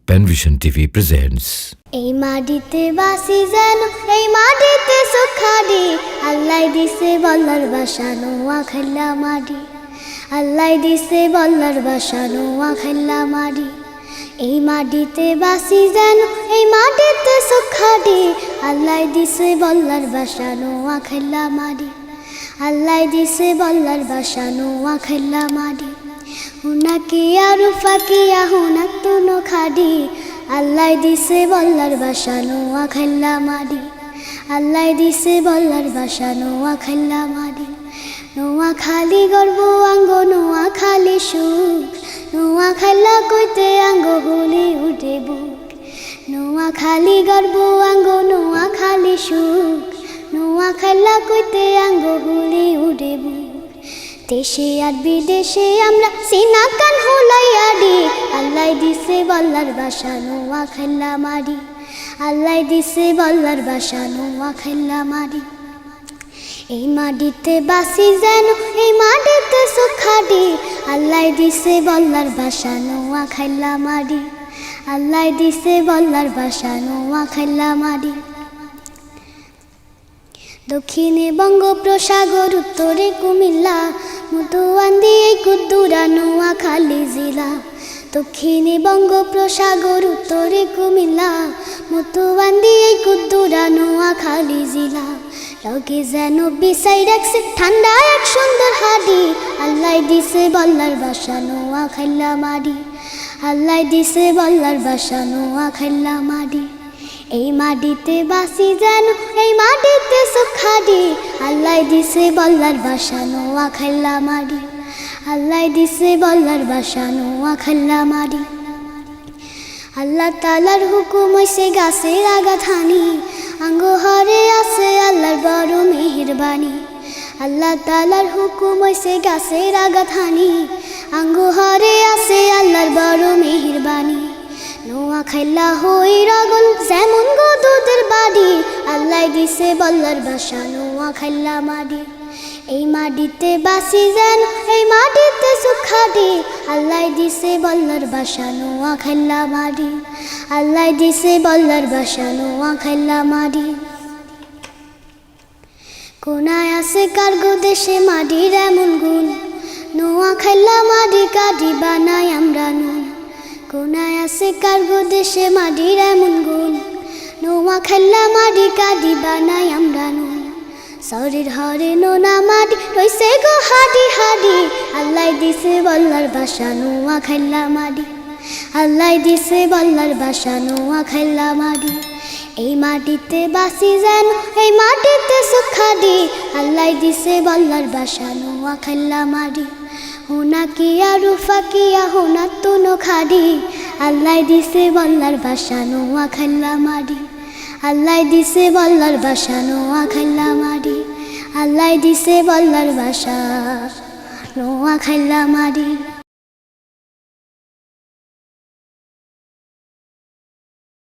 Panvision TV presents. এই মাটিতে বাসি যেন, এই মাটিতে সুখাডি, আল্লাহ দিছে বল্লার বাসা নোয়াখাইলা মাটি, আল্লাহ দিছে বল্লার বাসা নোয়াখাইলা মাটি। এই মাটিতে বাসি যেন, এই মাটিতে সুখাডি, আল্লাহ দিছে বল্লার বাসা নোয়াখাইলা মাটি, আল্লাহ দিছে বল্লার বাসা নোয়াখাইলা মাটি। হুনাকি আরু ফাকিয়া হুনাক তুনো খাডি, আল্লাহ দিছে বল্লার বাসা নোয়াখাইলা মাটি, আল্লাহ দিছে বল্লার বাসা নোয়াখাইলা মাটি। নোয়াখালী গর্ব আঙ্গ নোয়াখালী সুখ, নোয়াখাইলা কইতে আঙ্গ গুলি উঠে বুক। নোয়াখালী গর্ব আঙ্গ নোয়াখালী সুখ, নোয়াখাইলা কইতে আঙ্গ গুলি উঠে বুক। দেশে আর বিদেশে আমরা সিনা কান হুলাইয়া দি, আল্লাহ দিছে বল্লার বাসা নোয়াখাইলা মাটি, আল্লাহ দিছে বল্লার বাসা নোয়াখাইলা মাটি। এই মাটিতে বাসি যেন, এই মাটিতে সুখাডি, আল্লাহ দিছে বল্লার বাসা নোয়াখাইলা মাটি, আল্লাহ দিছে বল্লার বাসা নোয়াখাইলা মাটি। দক্ষিণে বঙ্গোপসাগর, উত্তরে কুমিল্লা, মতুয়ান্দি এই কুদ্দুরা নোয়াখালী জেলা। দক্ষিণে বঙ্গোপসাগর, উত্তরে কুমিল্লা, মতুয়ান্দি এই কুদ্দুরা নোয়াখালী জেলা। লগে যেন বিছাই রাখছে ঠান্ডা এক সুন্দর হাডি, আল্লাহ দিছে বল্লার বাসা নোয়াখাইলা মাটি, আল্লাহ দিছে বল্লার বাসা নোয়াখাইলা মাটি। এই মাটিতে বাসি যেন, এই মাটিতে সুখাডি, আল্লাহ দিছে বল্লার বাসা নোয়াখাইলা মাটি, আল্লাহ দিছে বল্লার বাসা নোয়াখাইলা মাটি। আল্লাহ তাআলার হুকুম হইছে গাছের আগাত হানি, আঙ্গ হরে আছে আল্লাহর বড় মেহেরবানি। আল্লাহ তাআলার হুকুম হইছে গাছের আগাত হানি, আঙ্গ হরে আছে আল্লাহর বড় মেহেরবানি। নোয়াখাইলা হই রগল যেমন গো দুধের বাড়ি, আল্লাহ দিছে বল্লার বাসা নোয়াখাইলা মাটি। এই মাটিতে বাসি যেন, এই মাটিতে সুখাডি, আল্লাহ দিছে বল্লার বাসা নোয়াখাইলা মাটি, আল্লাহ দিছে বল্লার বাসা নোয়াখাইলা মাটি। কোনায় আছে কার্গো দেশে মাটির এমন গুণ, নোয়াখাইলা মাটি কাঠি বানাই আমরা নুন। কোনায় আছে কার্গো দেশে মাটির এমন গুণ, নোয়াখাইলা মাটি কাঠি বানাই আমরা নুন। শরীর হরে নোনা মাটি রইছে গো হাডি হাডি, আল্লাহ দিছে বল্লার বাসা নোয়াখাইলা মাটি, আল্লাহ দিছে বল্লার বাসা নোয়াখাইলা মাটি। এই মাটিতে বাসি যেন, এই মাটিতে সুখাডি, আল্লাহ দিছে বল্লার বাসা নোয়াখাইলা মাটি। হুনাকি আরু ফাকিয়া হুনাক তুনো খাডি, আল্লাহ দিছে বল্লার বাসা নোয়াখাইলা মাটি, আল্লাহ দিছে বল্লার বাসা নোয়াখাইলা মাটি, আল্লাহ দিছে বল্লার বাসা নোয়াখাইলা মাটি।